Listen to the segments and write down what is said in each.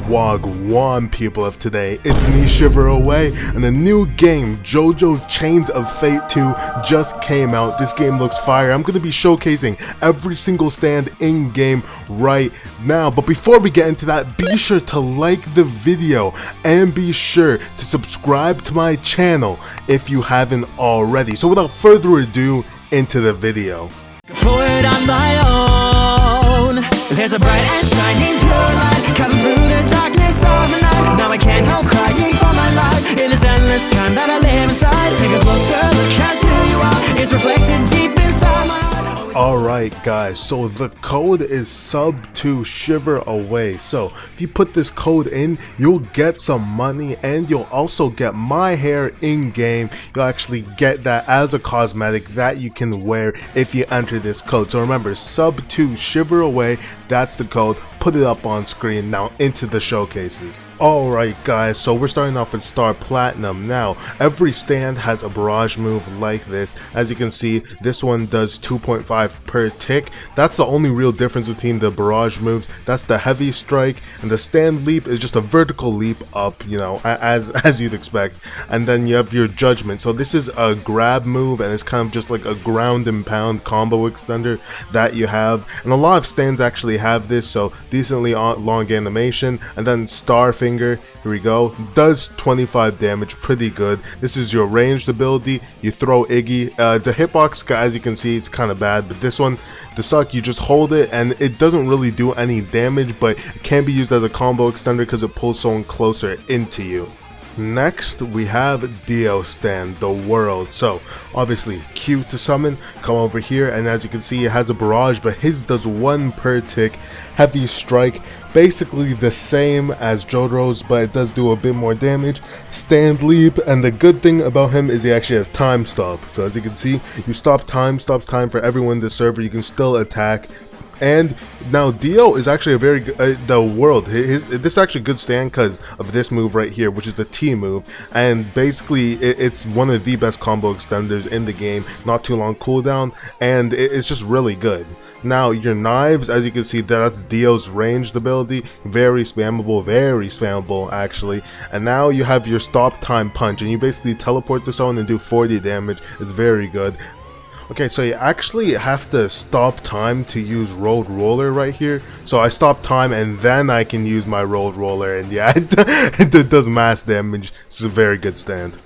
Wagwan people of today, it's me ShiverAway, and the new game JoJo's Chains of Fate 2 just came out. This game looks fire. I'm going to be showcasing every single stand in game right now, but before we get into that, be sure to like the video and be sure to subscribe to my channel if you haven't already. So without further ado, into the video. Forward on my own, there's a bright and shining pure light coming through the darkness of the night. Now I can't help crying for my life in this endless time that I live inside. Take a closer look as who you are is reflected deep inside my heart. Alright guys, so the code is sub2 ShiverAway. So if you put this code in, you'll get some money and you'll also get my hair in game. You'll actually get that as a cosmetic that you can wear if you enter this code. So remember, sub2 ShiverAway, that's the code. Put it up on screen. Now into the showcases. Alright guys, so we're starting off with Star Platinum. Now every stand has a barrage move like this. As you can see, this one does 2.5 per tick. That's the only real difference between the barrage moves. That's the heavy strike, and the stand leap is just a vertical leap up, you know, as you'd expect. And then you have your judgment. So this is a grab move, and it's kind of just like a ground and pound combo extender that you have, and a lot of stands actually have this. So decently long animation. And then Starfinger, here we go, does 25 damage, pretty good. This is your ranged ability. You throw Iggy. The hitbox, as you can see, it's kind of bad, but this one, the suck, you just hold it and it doesn't really do any damage, but it can be used as a combo extender because it pulls someone closer into you. Next we have Dio Stand, the world. So obviously Q to summon, come over here, and as you can see it has a barrage, but his does 1 per tick. Heavy strike, basically the same as JoJo's, but it does do a bit more damage. Stand leap, and the good thing about him is he actually has time stop. So as you can see, you stop time, stops time for everyone in the server. You can still attack. And now Dio is actually a very good, the world, this is actually a good stand because of this move right here, which is the T move, and basically it's one of the best combo extenders in the game. Not too long cooldown, and it's just really good. Now your knives, as you can see, that's Dio's ranged ability, very spammable actually. And now you have your stop time punch, and you basically teleport to someone and do 40 damage. It's very good. Okay, so you actually have to stop time to use rolled roller right here. So I stop time and then I can use my rolled roller, and yeah, it does mass damage. This is a very good stand.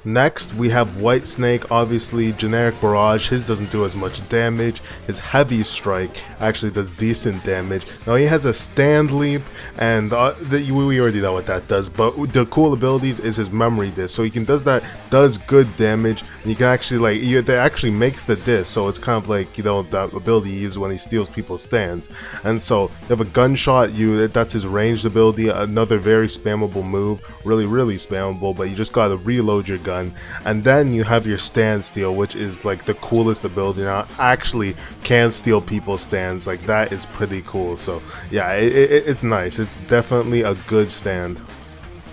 Next we have White Snake, obviously generic barrage. His doesn't do as much damage. His heavy strike actually does decent damage. Now he has a stand leap, and we already know what that does, but the cool abilities is his memory disc. So he can does good damage, and you can actually that actually makes the disc, so it's kind of like, you know, that ability he uses when he steals people's stands. And so you have a gunshot, that's his ranged ability, another very spammable move, really spammable, but you just gotta reload your gun. And then you have your stand steal, which is like the coolest ability. Now actually can steal people's stands, like that is pretty cool. So yeah, it's nice. It's definitely a good stand.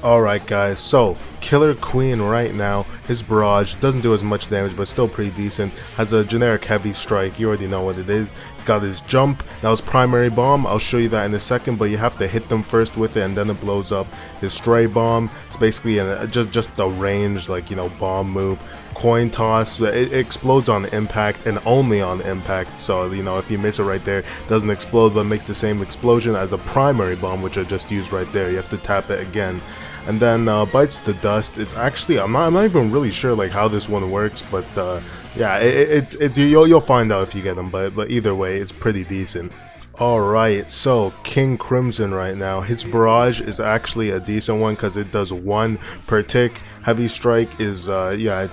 Alright guys, so Killer Queen right now, his barrage doesn't do as much damage but still pretty decent. Has a generic heavy strike, you already know what it is. Got his jump, now his primary bomb, I'll show you that in a second, but you have to hit them first with it and then it blows up. His stray bomb, it's basically just a range, like, you know, bomb move. Coin toss, it explodes on impact and only on impact, so you know, if you miss it right there, it doesn't explode but makes the same explosion as a primary bomb, which I just used right there. You have to tap it again. And then bites the dust. It's actually, I'm not even really sure like how this one works, but yeah, you'll find out if you get them, but either way it's pretty decent. Alright, so King Crimson right now, his barrage is actually a decent one because it does 1 per tick. Heavy strike is yeah,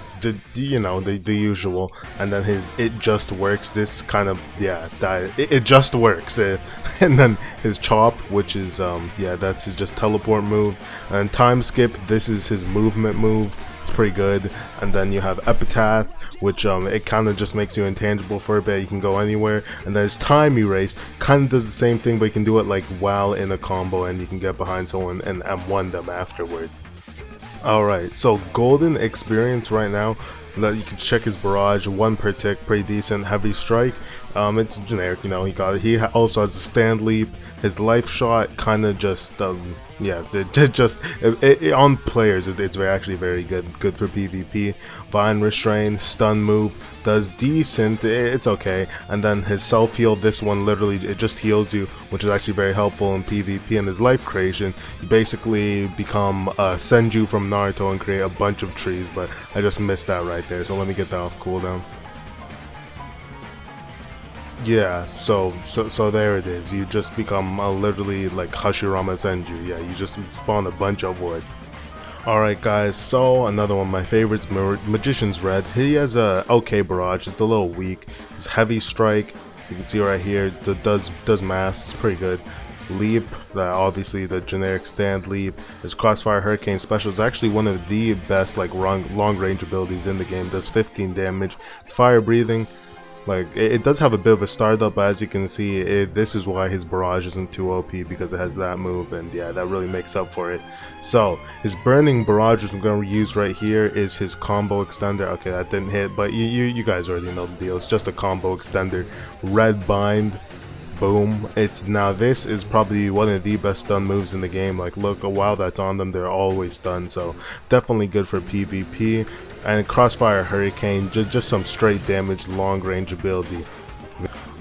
you know, the usual. And then his it just works, this kind of, yeah, it just works. And then his chop, which is yeah, that's his just teleport move. And time skip, this is his movement move. It's pretty good. And then you have Epitaph, which it kind of just makes you intangible for a bit. You can go anywhere. And then his time erase kind of does the same thing, but you can do it like while in a combo, and you can get behind someone and M1 them afterward. Alright, so golden experience right now, You can check his barrage, 1 per tick, pretty decent. Heavy strike, it's generic, you know. He also has a stand leap. His life shot kind of just yeah, on players it's actually very good for PvP. Vine restrain, stun move, does decent, it's okay. And then his self heal, this one literally it just heals you, which is actually very helpful in PvP. And his life creation, you basically become Senju from Naruto and create a bunch of trees, but I just missed that right there, so let me get that off cooldown. Yeah, so there it is. You just become literally like Hashirama Senju. Yeah, you just spawn a bunch of wood. Alright guys, so another one of my favorites, Magician's Red. He has a okay barrage, it's a little weak. His heavy strike, you can see right here, does mass, it's pretty good. Leap, obviously the generic stand leap. His Crossfire Hurricane special is actually one of the best like long range abilities in the game. Does 15 damage. Fire breathing, like it does have a bit of a startup, but as you can see, this is why his barrage isn't too OP, because it has that move, and yeah, that really makes up for it. So his burning barrage, which I'm going to use right here, is his combo extender. Okay, that didn't hit, but you guys already know the deal. It's just a combo extender. Red bind, boom. Now this is probably one of the best stun moves in the game. Like look, while that's on them, they're always stunned, so definitely good for PvP. And Crossfire Hurricane, just some straight damage, long range ability.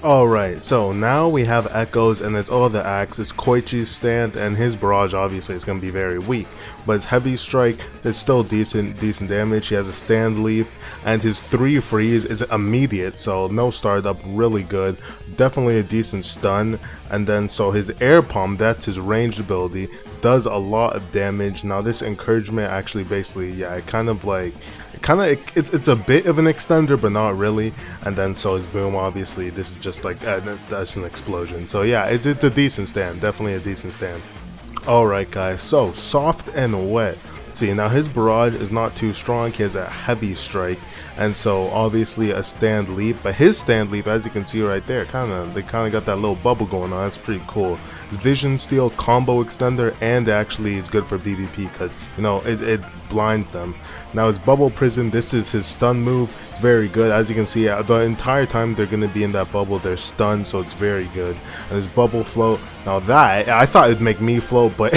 Alright, so now we have Echoes, and it's all the axe. It's Koichi's stand, and his barrage obviously is going to be very weak, but his heavy strike is still decent damage. He has a stand leap, and his 3 freeze is immediate, so no startup, really good. Definitely a decent stun. And then so his air palm, that's his ranged ability, does a lot of damage. Now this encouragement actually basically, yeah, it's a bit of an extender, but not really. And then so his boom, obviously this is just like that's an explosion. So yeah, it's a decent stand, definitely a decent stand. Alright guys, so soft and wet. See, now his barrage is not too strong. He has a heavy strike, and so obviously a stand leap, but his stand leap, as you can see right there, they kind of got that little bubble going on. That's pretty cool. Vision steal, combo extender, and actually it's good for PvP because, you know, it blinds them. Now his bubble prison, this is his stun move. It's very good. As you can see, the entire time they're going to be in that bubble, they're stunned, so it's very good. And his bubble float, now that I thought it'd make me float, but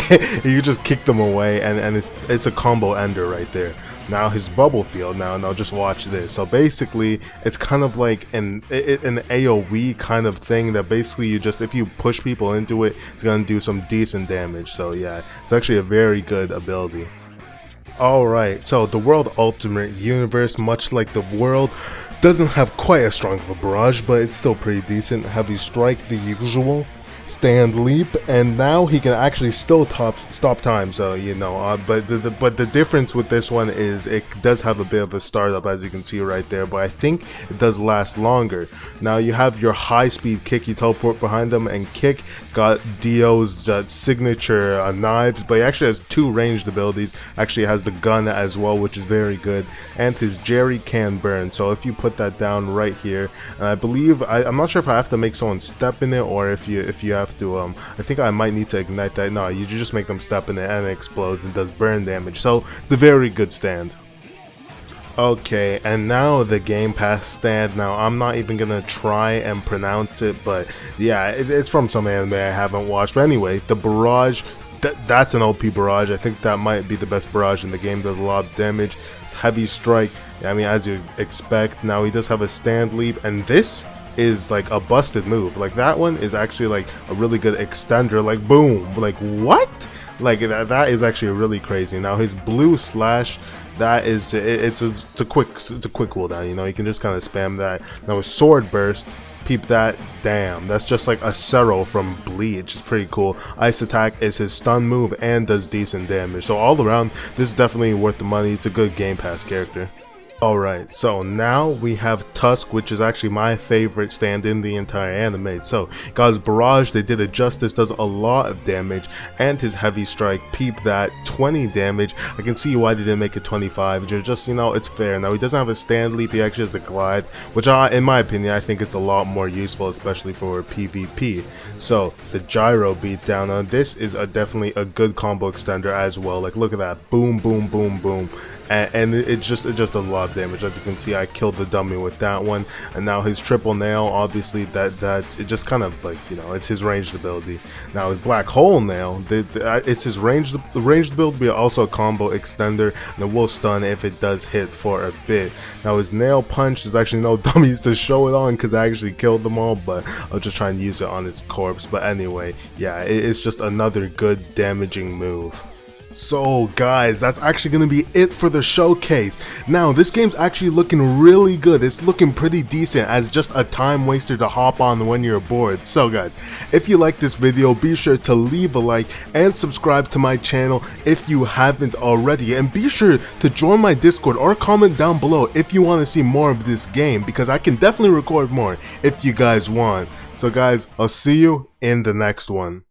you just kick them away, and it's a combo ender right there. Now his bubble field, now just watch this. So basically it's kind of like an AoE kind of thing that basically if you push people into it, it's gonna do some decent damage. So yeah, it's actually a very good ability. Alright, so the World Ultimate Universe, much like the World, doesn't have quite as strong of a barrage, but it's still pretty decent. Heavy strike, the usual. Stand leap, and now he can actually still stop time, so you know, but the difference with this one is it does have a bit of a startup, as you can see right there, but I think it does last longer. Now you have your high speed kick, you teleport behind them, and kick got Dio's signature knives, but he actually has 2 ranged abilities. Actually has the gun as well, which is very good, and his Jerry can burn. So if you put that down right here, and I believe I'm not sure if I have to make someone step in it, or if you have to I think I might need to ignite that. No, you just make them step in it and it explodes and does burn damage, so it's a very good stand. Okay, and now the Game Pass stand. Now I'm not even gonna try and pronounce it, but yeah, it's from some anime I haven't watched. But anyway, the barrage, that's an OP barrage. I think that might be the best barrage in the game. Does a lot of damage. It's heavy strike, I mean, as you expect. Now he does have a stand leap, and this is like a busted move. Like that one is actually like a really good extender, like boom, like what, like that is actually really crazy. Now his blue slash, that is it's a quick cooldown, you know, you can just kind of spam that. Now his sword burst, peep that, damn, that's just like a Cero from Bleach. It's pretty cool. Ice attack is his stun move and does decent damage, so all around this is definitely worth the money. It's a good Game Pass character. Alright, so now we have Tusk, which is actually my favorite stand in the entire anime. So, guys, barrage, they did it justice, does a lot of damage, and his heavy strike, peep that, 20 damage. I can see why they didn't make it 25, just, you know, it's fair. Now, he doesn't have a stand leap, he actually has a glide, which in my opinion, I think it's a lot more useful, especially for PvP. So, the gyro beatdown, now this is definitely a good combo extender as well. Like, look at that, boom, boom, boom, boom. And it's just a lot lot of damage. As you can see, I killed the dummy with that one, and now his triple nail, obviously that it just kind of like, you know, it's his ranged ability. Now his black hole nail, it's his ranged ability, but also a combo extender, and it will stun if it does hit for a bit. Now his nail punch, there's actually no dummies to show it on because I actually killed them all, but I'll just try and use it on its corpse. But anyway, yeah, it's just another good damaging move. So guys, that's actually going to be it for the showcase. Now this game's actually looking really good. It's looking pretty decent as just a time waster to hop on when you're bored. So guys, if you like this video, be sure to leave a like and subscribe to my channel if you haven't already, and be sure to join my Discord or comment down below if you want to see more of this game, because I can definitely record more if you guys want. So guys, I'll see you in the next one.